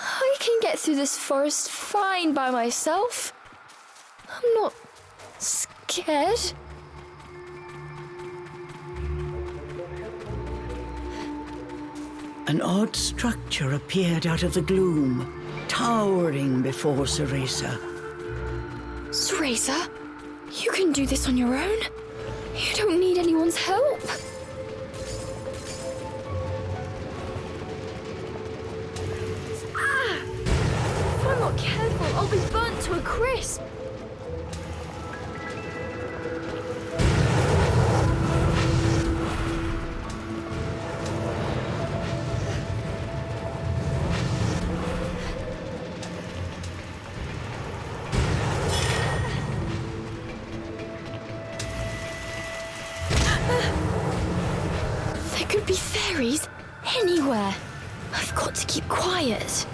I can get through this forest fine by myself. I'm not scared. An odd structure appeared out of the gloom, towering before Cereza. Cereza, you can do this on your own. You don't need anyone's help. If I'm not careful, I'll be burnt to a crisp. There could be fairies anywhere. I've got to keep quiet.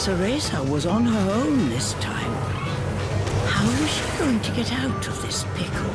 Cereza was on her own this time. How was she going to get out of this pickle?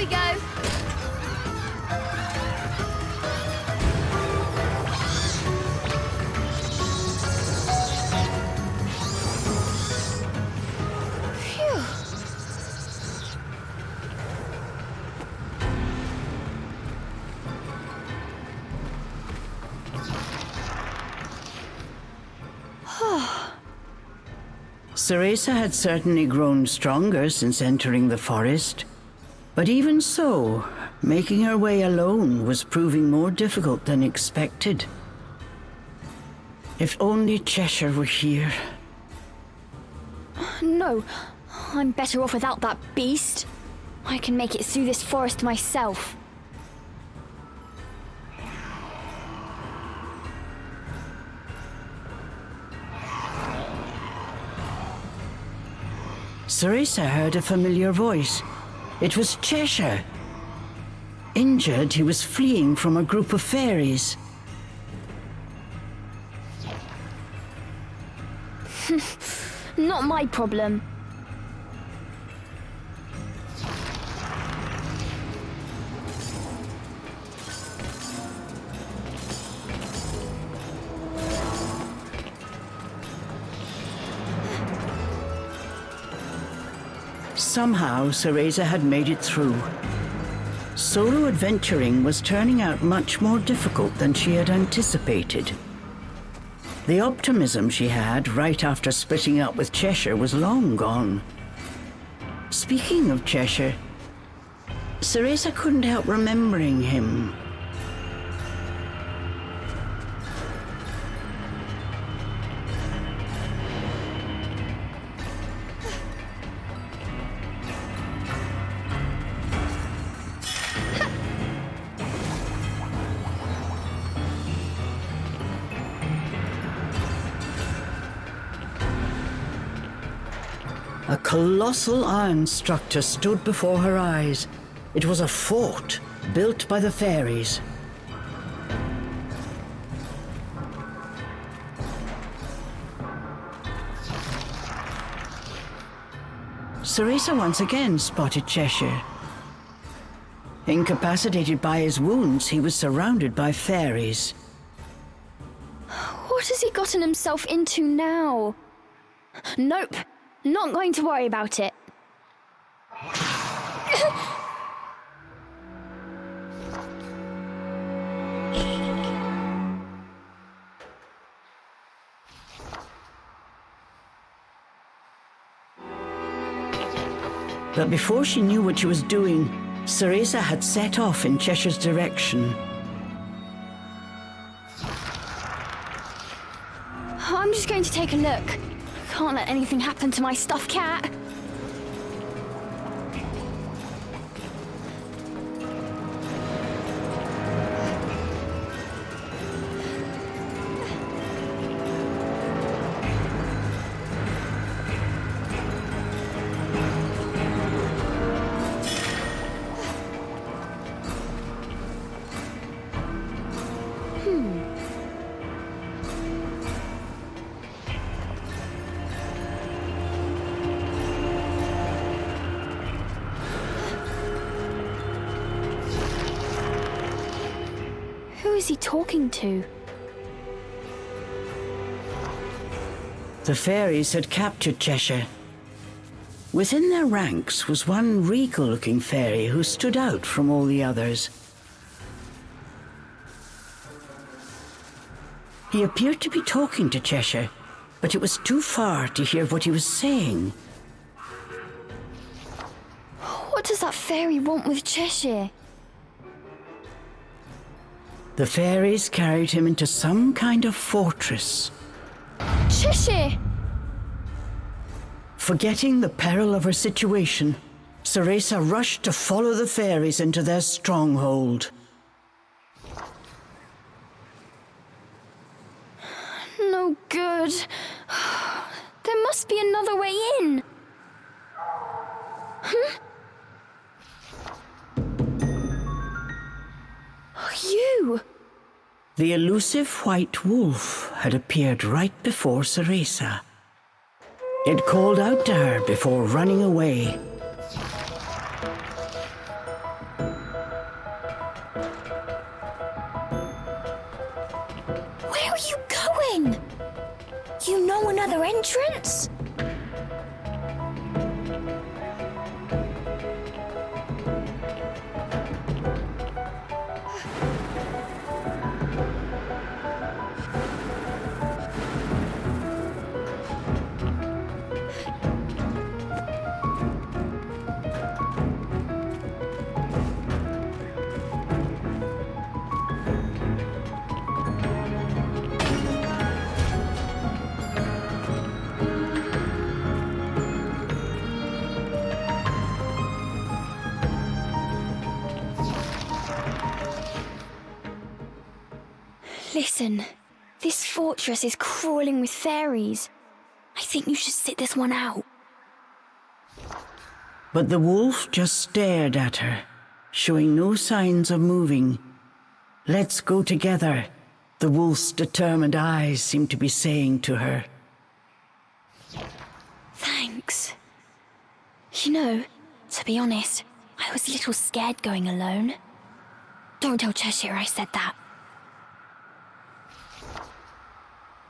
we go. Phew. Cereza had certainly grown stronger since entering the forest. But even so, making her way alone was proving more difficult than expected. If only Cheshire were here. No, I'm better off without that beast. I can make it through this forest myself. Cereza heard a familiar voice. It was Cheshire. Injured, he was fleeing from a group of fairies. Not my problem. Somehow, Cereza had made it through. Solo adventuring was turning out much more difficult than she had anticipated. The optimism she had right after splitting up with Cheshire was long gone. Speaking of Cheshire, Cereza couldn't help remembering him. A colossal iron structure stood before her eyes. It was a fort built by the fairies. Cereza once again spotted Cheshire. Incapacitated by his wounds, he was surrounded by fairies. What has he gotten himself into now? Nope, not going to worry about it. But before she knew what she was doing, Cereza had set off in Cheshire's direction. I'm just going to take a look. Can't let anything happen to my stuffed cat. Who is he talking to? The fairies had captured Cheshire. Within their ranks was one regal-looking fairy who stood out from all the others. He appeared to be talking to Cheshire, but it was too far to hear what he was saying. What does that fairy want with Cheshire? The fairies carried him into some kind of fortress. Cheshire! Forgetting the peril of her situation, Cereza rushed to follow the fairies into their stronghold. No good. There must be another way in. Huh? You! The elusive white wolf had appeared right before Cereza. It called out to her before running away. another entrance? Listen, this fortress is crawling with fairies. I think you should sit this one out. But the wolf just stared at her, showing no signs of moving. "Let's go together," the wolf's determined eyes seemed to be saying to her. Thanks. You know, to be honest, I was a little scared going alone. Don't tell Cheshire I said that.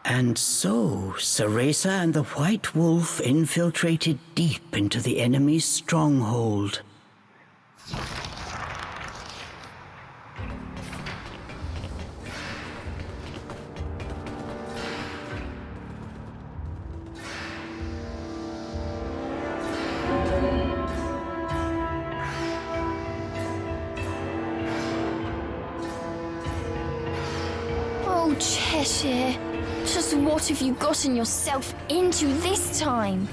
And so, Cereza and the White Wolf infiltrated deep into the enemy's stronghold. Oh, Cheshire. Just what have you gotten yourself into this time?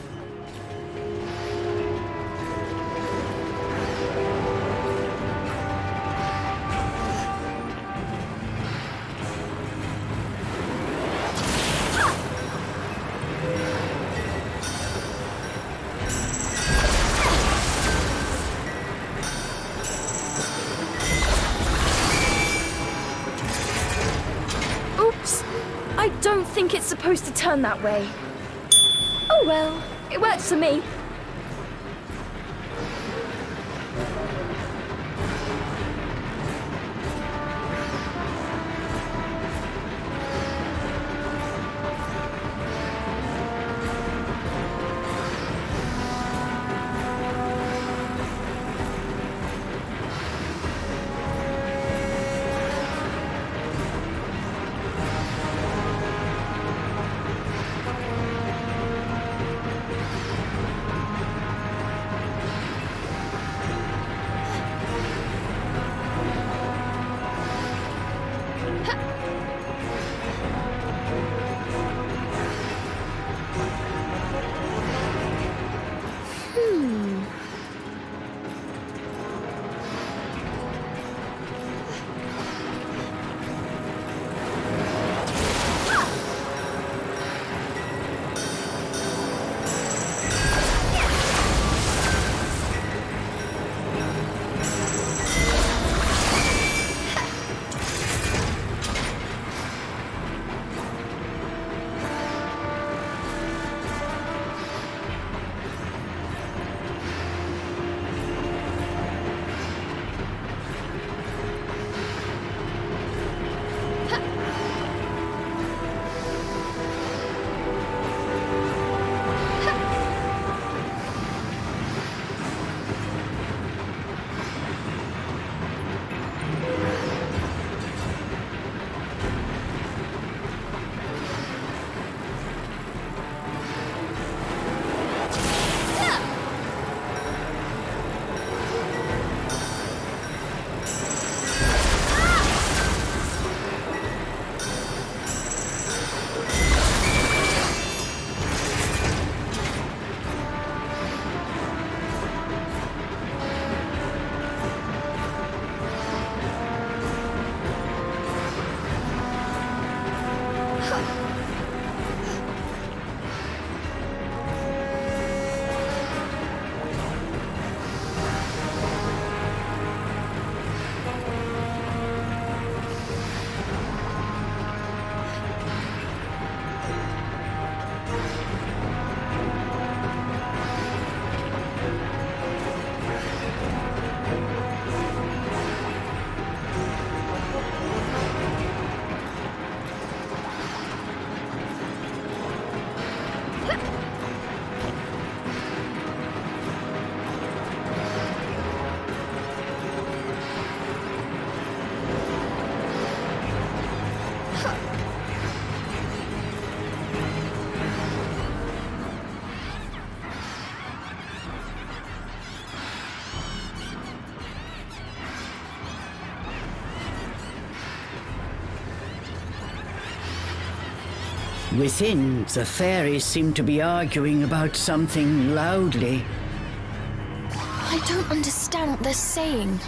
Oops! I don't think it's supposed to turn that way. Oh well, it works for me. Within, the fairies seemed to be arguing about something loudly. I don't understand what they're saying,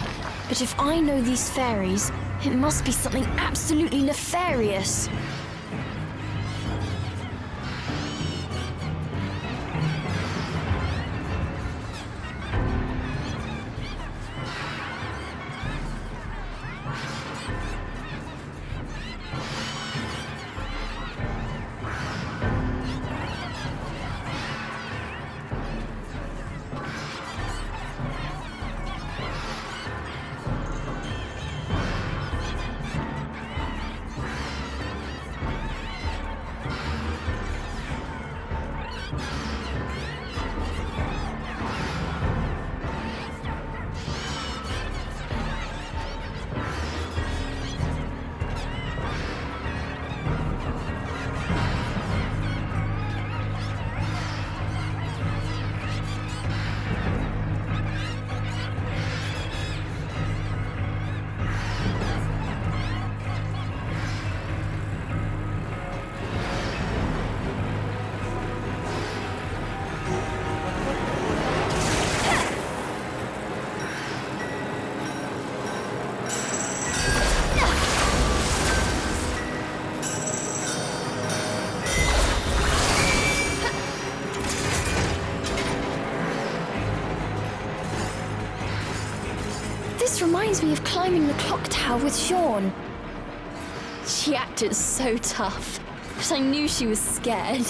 but if I know these fairies, it must be something absolutely nefarious. This reminds me of climbing the clock tower with Sean. She acted so tough, but I knew she was scared.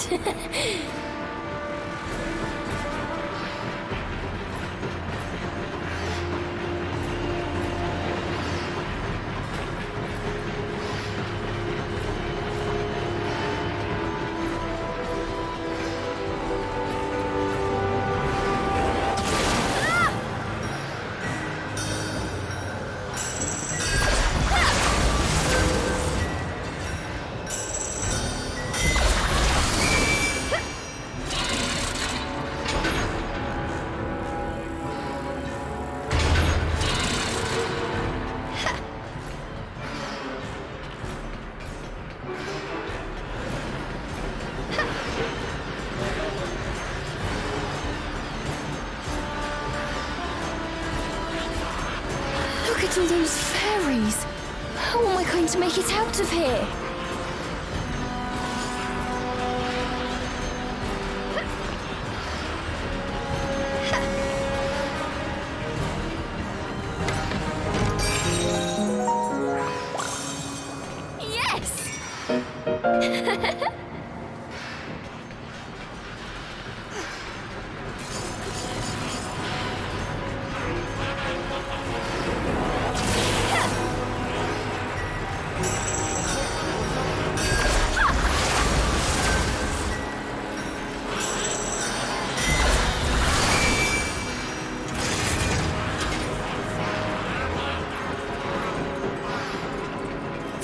Look at all those fairies! How am I going to make it out of here? Yes!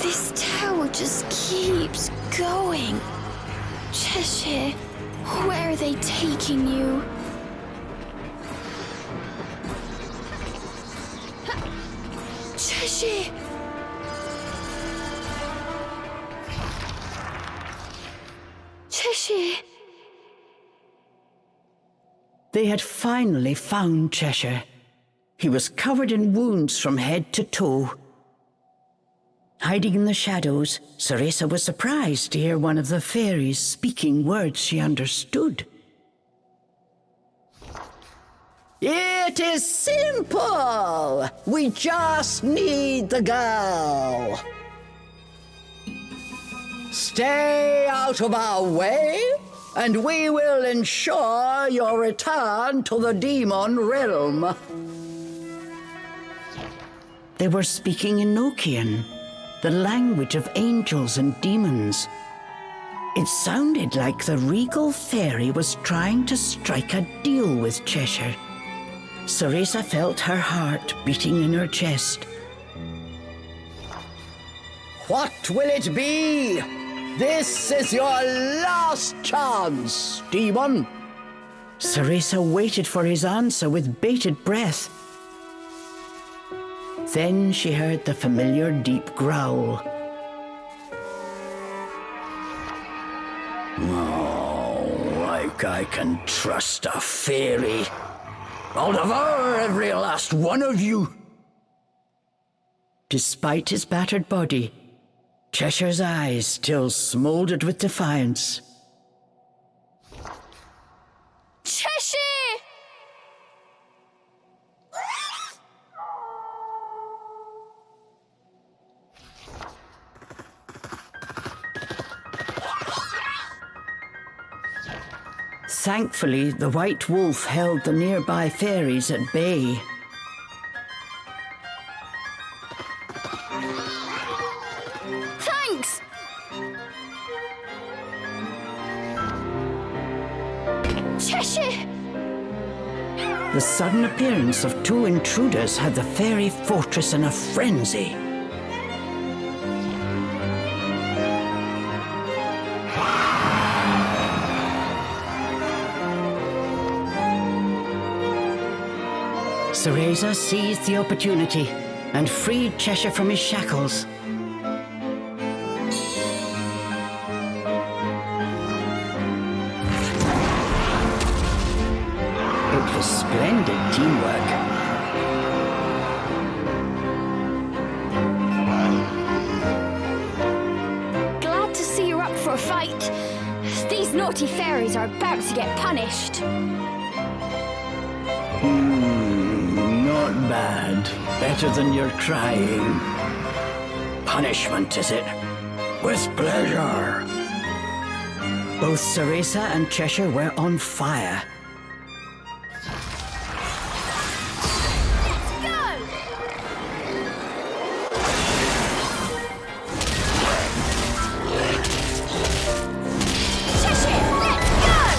This tower just keeps going. Cheshire, where are they taking you? Cheshire! Cheshire! They had finally found Cheshire. He was covered in wounds from head to toe. Hiding in the shadows, Cereza was surprised to hear one of the fairies speaking words she understood. It is simple! We just need the girl. Stay out of our way, and we will ensure your return to the demon realm. They were speaking in Nokian, the language of angels and demons. It sounded like the regal fairy was trying to strike a deal with Cheshire. Cereza felt her heart beating in her chest. What will it be? This is your last chance, demon. Cereza waited for his answer with bated breath. Then she heard the familiar deep growl. think I can trust a fairy? I'll devour every last one of you! Despite his battered body, Cheshire's eyes still smoldered with defiance. Cheshire! Thankfully, the White Wolf held the nearby fairies at bay. Thanks! Cheshire! The sudden appearance of two intruders had the fairy fortress in a frenzy. Cereza seized the opportunity and freed Cheshire from his shackles. It was splendid teamwork. Glad to see you're up for a fight. These naughty fairies are about to get punished. Not bad. Better than your crying. Punishment, is it? With pleasure. Both Cereza and Cheshire were on fire. Let's go! Cheshire, let's go!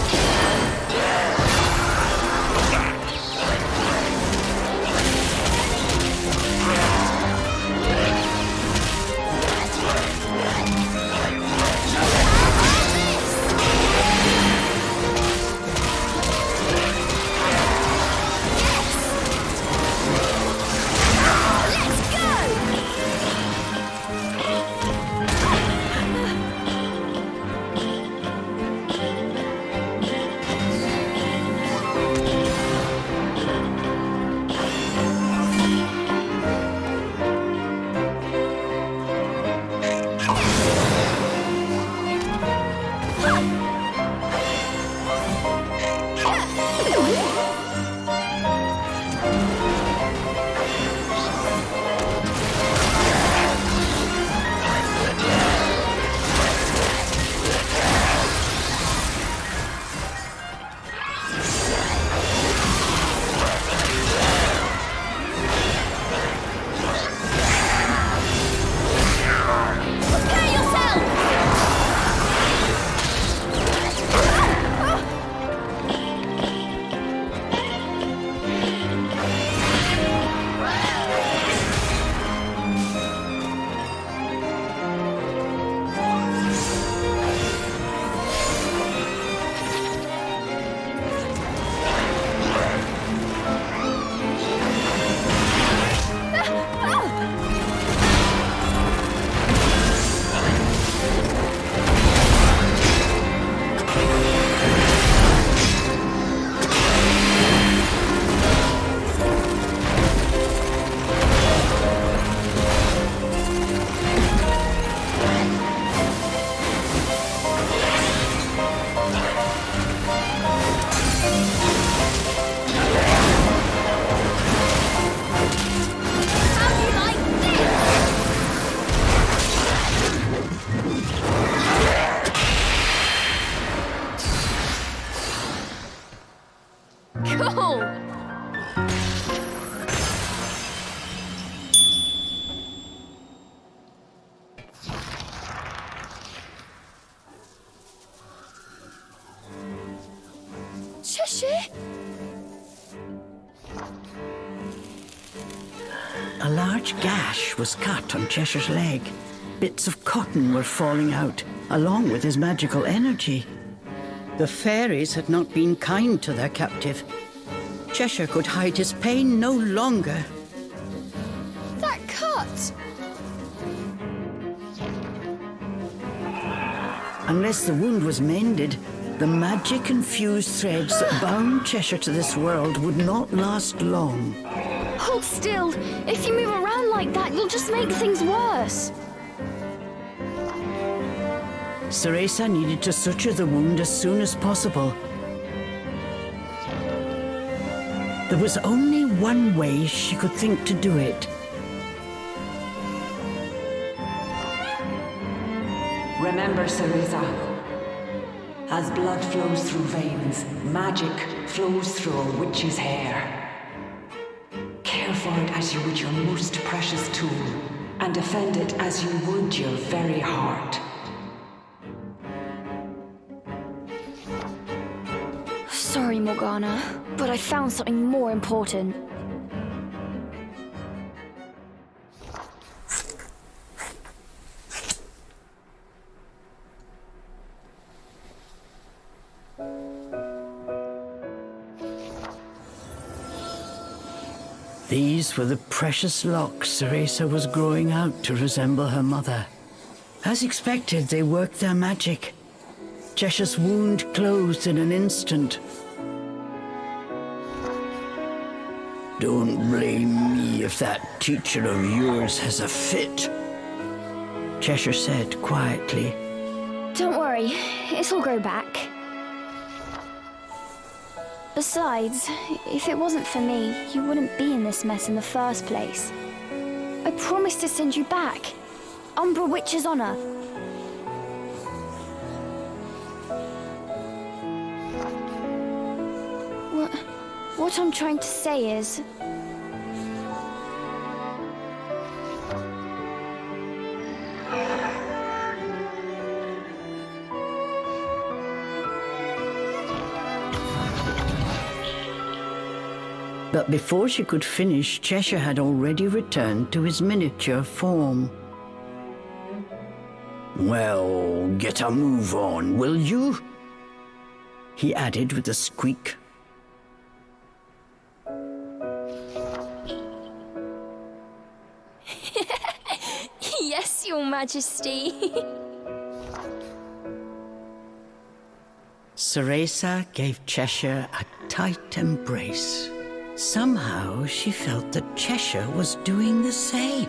Cheshire? A large gash was cut on Cheshire's leg. Bits of cotton were falling out, along with his magical energy. The fairies had not been kind to their captive. Cheshire could hide his pain no longer. That cut! Unless the wound was mended, The magic-infused threads that bound Cheshire to this world would not last long. Hold still! If you move around like that, you'll just make things worse! Cereza needed to suture the wound as soon as possible. There was only one way she could think to do it. Remember, Cereza, as blood flows through veins, magic flows through a witch's hair. Care for it as you would your most precious tool, and defend it as you would your very heart. Sorry, Morgana, but I found something more important. These were the precious locks Cereza was growing out to resemble her mother. As expected, they worked their magic. Cheshire's wound closed in an instant. Don't blame me if that teacher of yours has a fit, Cheshire said quietly. Don't worry, it'll grow back. Besides, if it wasn't for me, you wouldn't be in this mess in the first place. I promised to send you back. Umbra Witch's honor. What I'm trying to say is... But before she could finish, Cheshire had already returned to his miniature form. Well, get a move on, will you? He added with a squeak. Yes, Your Majesty. Cereza gave Cheshire a tight embrace. Somehow she felt that Cheshire was doing the same.